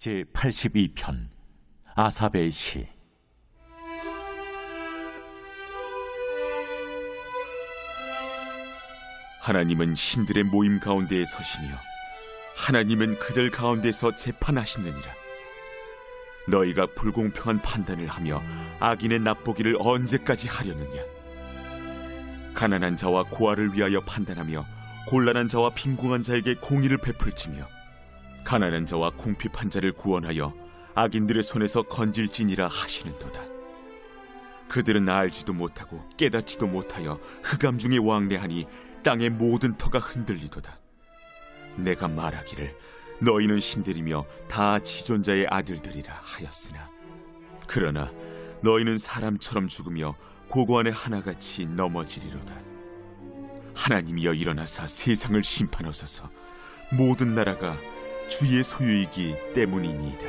제82편 아삽의 시. 하나님은 신들의 모임 가운데에 서시며 하나님은 그들 가운데서 재판하시느니라. 너희가 불공평한 판단을 하며 악인의 납보기를 언제까지 하려느냐. 가난한 자와 고아를 위하여 판단하며 곤란한 자와 빈궁한 자에게 공의를 베풀지며 가난한 자와 궁핍한 자를 구원하여 악인들의 손에서 건질지니라 하시는도다. 그들은 알지도 못하고 깨닫지도 못하여 흑암 중에 왕래하니 땅의 모든 터가 흔들리도다. 내가 말하기를 너희는 신들이며 다 지존자의 아들들이라 하였으나 그러나 너희는 사람처럼 죽으며 고고 안에 하나같이 넘어지리로다. 하나님이여 일어나사 세상을 심판하소서. 모든 나라가 주의 소유이기 때문이니이다.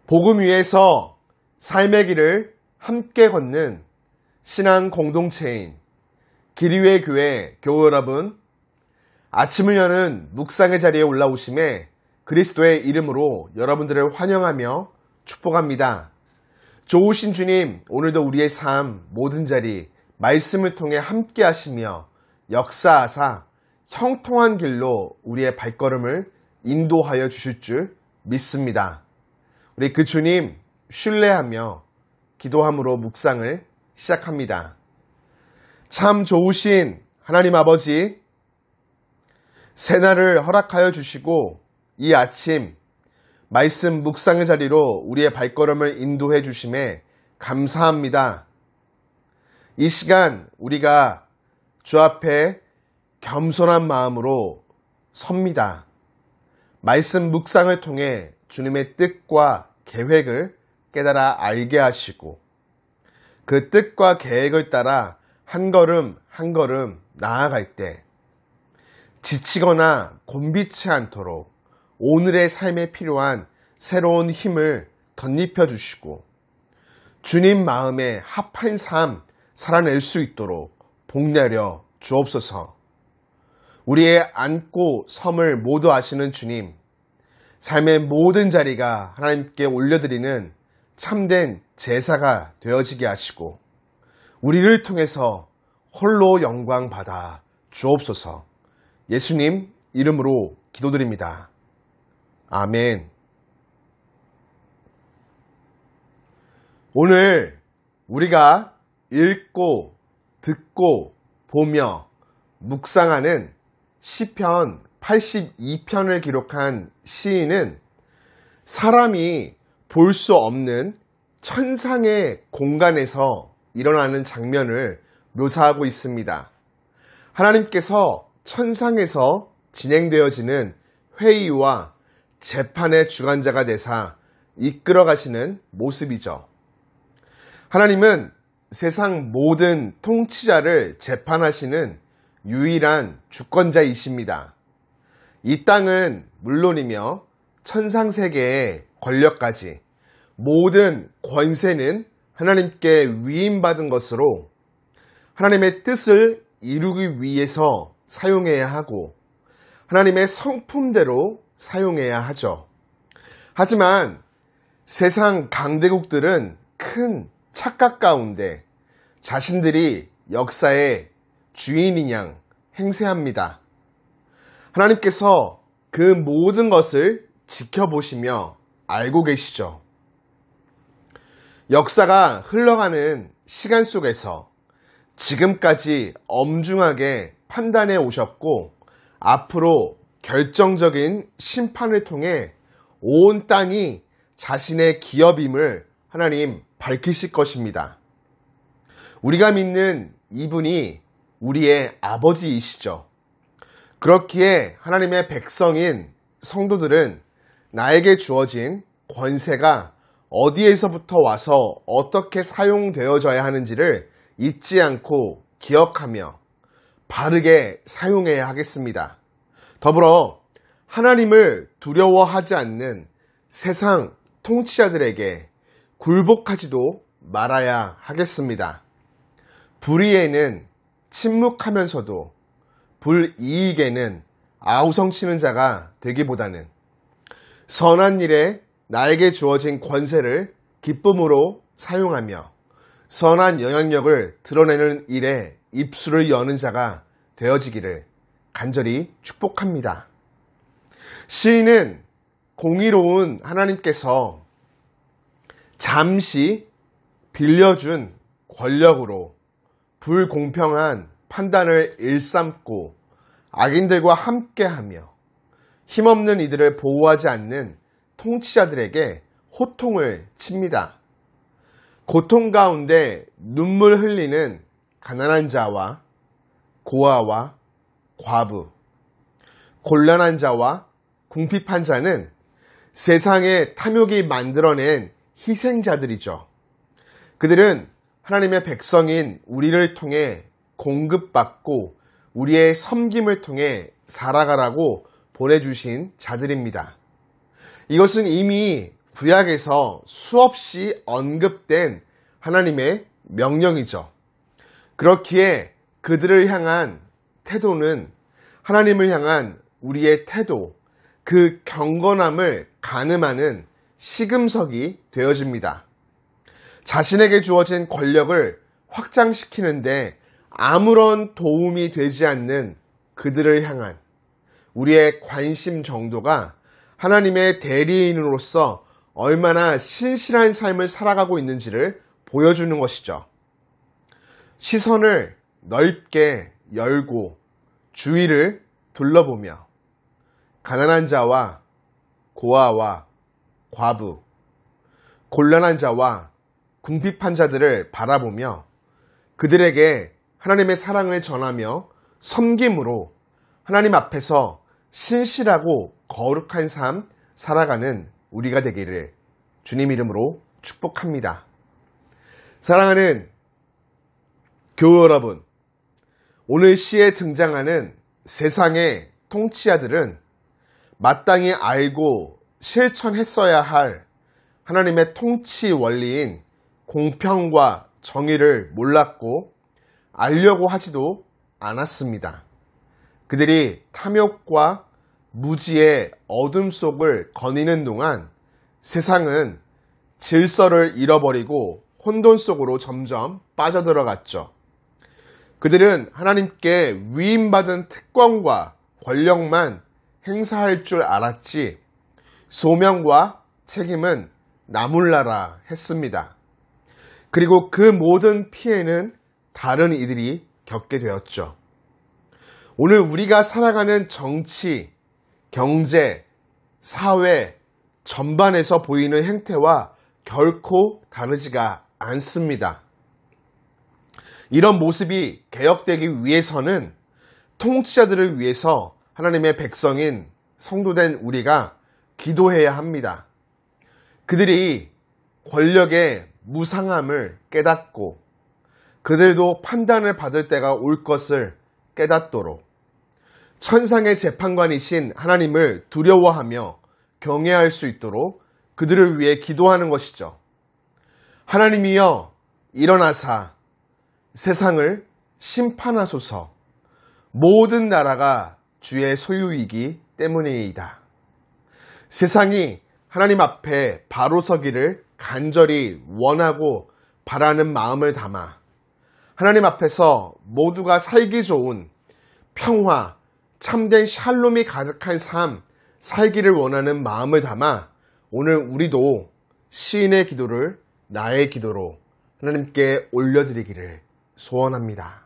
복음 위에서 삶의 길을 함께 걷는 신앙 공동체인 길이회 교회 교우 여러분, 아침을 여는 묵상의 자리에 올라오심에 그리스도의 이름으로 여러분들을 환영하며 축복합니다. 좋으신 주님, 오늘도 우리의 삶 모든 자리 말씀을 통해 함께 하시며 역사하사 형통한 길로 우리의 발걸음을 인도하여 주실 줄 믿습니다. 우리 그 주님 신뢰하며 기도함으로 묵상을 시작합니다. 참 좋으신 하나님 아버지, 새날을 허락하여 주시고 이 아침 말씀 묵상의 자리로 우리의 발걸음을 인도해 주심에 감사합니다. 이 시간 우리가 주 앞에 겸손한 마음으로 섭니다. 말씀 묵상을 통해 주님의 뜻과 계획을 깨달아 알게 하시고 그 뜻과 계획을 따라 한 걸음 한 걸음 나아갈 때 지치거나 곤비치 않도록 오늘의 삶에 필요한 새로운 힘을 덧입혀 주시고 주님 마음에 합한 삶 살아낼 수 있도록 복내려 주옵소서. 우리의 안고 섬을 모두 아시는 주님, 삶의 모든 자리가 하나님께 올려드리는 참된 제사가 되어지게 하시고 우리를 통해서 홀로 영광 받아 주옵소서. 예수님 이름으로 기도드립니다. 아멘. 오늘 우리가 읽고 듣고 보며 묵상하는 시편 82편을 기록한 시인은 사람이 볼 수 없는 천상의 공간에서 일어나는 장면을 묘사하고 있습니다. 하나님께서 천상에서 진행되어지는 회의와 재판의 주관자가 되사 이끌어 가시는 모습이죠. 하나님은 세상 모든 통치자를 재판하시는 유일한 주권자이십니다. 이 땅은 물론이며 천상세계의 권력까지 모든 권세는 하나님께 위임받은 것으로 하나님의 뜻을 이루기 위해서 사용해야 하고 하나님의 성품대로 사용해야 하죠. 하지만 세상 강대국들은 큰 착각 가운데 자신들이 역사의 주인인 양 행세합니다. 하나님께서 그 모든 것을 지켜보시며 알고 계시죠. 역사가 흘러가는 시간 속에서 지금까지 엄중하게 판단해 오셨고 앞으로 결정적인 심판을 통해 온 땅이 자신의 기업임을 하나님 밝히실 것입니다. 우리가 믿는 이분이 우리의 아버지이시죠. 그렇기에 하나님의 백성인 성도들은 나에게 주어진 권세가 어디에서부터 와서 어떻게 사용되어져야 하는지를 잊지 않고 기억하며 바르게 사용해야 하겠습니다. 더불어 하나님을 두려워하지 않는 세상 통치자들에게 굴복하지도 말아야 하겠습니다. 불의에는 침묵하면서도 불이익에는 아우성치는 자가 되기보다는 선한 일에 나에게 주어진 권세를 기쁨으로 사용하며 선한 영향력을 드러내는 일에 입술을 여는 자가 되어지기를 간절히 축복합니다. 시인은 공의로운 하나님께서 잠시 빌려준 권력으로 불공평한 판단을 일삼고 악인들과 함께하며 힘없는 이들을 보호하지 않는 통치자들에게 호통을 칩니다. 고통 가운데 눈물 흘리는 가난한 자와 고아와 과부, 곤란한 자와 궁핍한 자는 세상의 탐욕이 만들어낸 희생자들이죠. 그들은 하나님의 백성인 우리를 통해 공급받고 우리의 섬김을 통해 살아가라고 보내주신 자들입니다. 이것은 이미 구약에서 수없이 언급된 하나님의 명령이죠. 그렇기에 그들을 향한 태도는 하나님을 향한 우리의 태도, 그 경건함을 가늠하는 시금석이 되어집니다. 자신에게 주어진 권력을 확장시키는데 아무런 도움이 되지 않는 그들을 향한 우리의 관심 정도가 하나님의 대리인으로서 얼마나 신실한 삶을 살아가고 있는지를 보여주는 것이죠. 시선을 넓게 열고 주위를 둘러보며 가난한 자와 고아와 과부, 곤란한 자와 궁핍한 자들을 바라보며 그들에게 하나님의 사랑을 전하며 섬김으로 하나님 앞에서 신실하고 거룩한 삶 살아가는 우리가 되기를 주님 이름으로 축복합니다. 사랑하는 교우 여러분, 오늘 시에 등장하는 세상의 통치자들은 마땅히 알고 실천했어야 할 하나님의 통치 원리인 공평과 정의를 몰랐고 알려고 하지도 않았습니다. 그들이 탐욕과 무지의 어둠 속을 거니는 동안 세상은 질서를 잃어버리고 혼돈 속으로 점점 빠져들어갔죠. 그들은 하나님께 위임받은 특권과 권력만 행사할 줄 알았지 소명과 책임은 나몰라라 했습니다. 그리고 그 모든 피해는 다른 이들이 겪게 되었죠. 오늘 우리가 살아가는 정치, 경제, 사회 전반에서 보이는 행태와 결코 다르지가 않습니다. 이런 모습이 개혁되기 위해서는 통치자들을 위해서 하나님의 백성인 성도된 우리가 기도해야 합니다. 그들이 권력의 무상함을 깨닫고 그들도 판단을 받을 때가 올 것을 깨닫도록 천상의 재판관이신 하나님을 두려워하며 경외할 수 있도록 그들을 위해 기도하는 것이죠. 하나님이여 일어나사 세상을 심판하소서. 모든 나라가 주의 소유이기 때문이다. 세상이 하나님 앞에 바로 서기를 간절히 원하고 바라는 마음을 담아 하나님 앞에서 모두가 살기 좋은 평화, 참된 샬롬이 가득한 삶 살기를 원하는 마음을 담아 오늘 우리도 시인의 기도를 나의 기도로 하나님께 올려드리기를 소원합니다.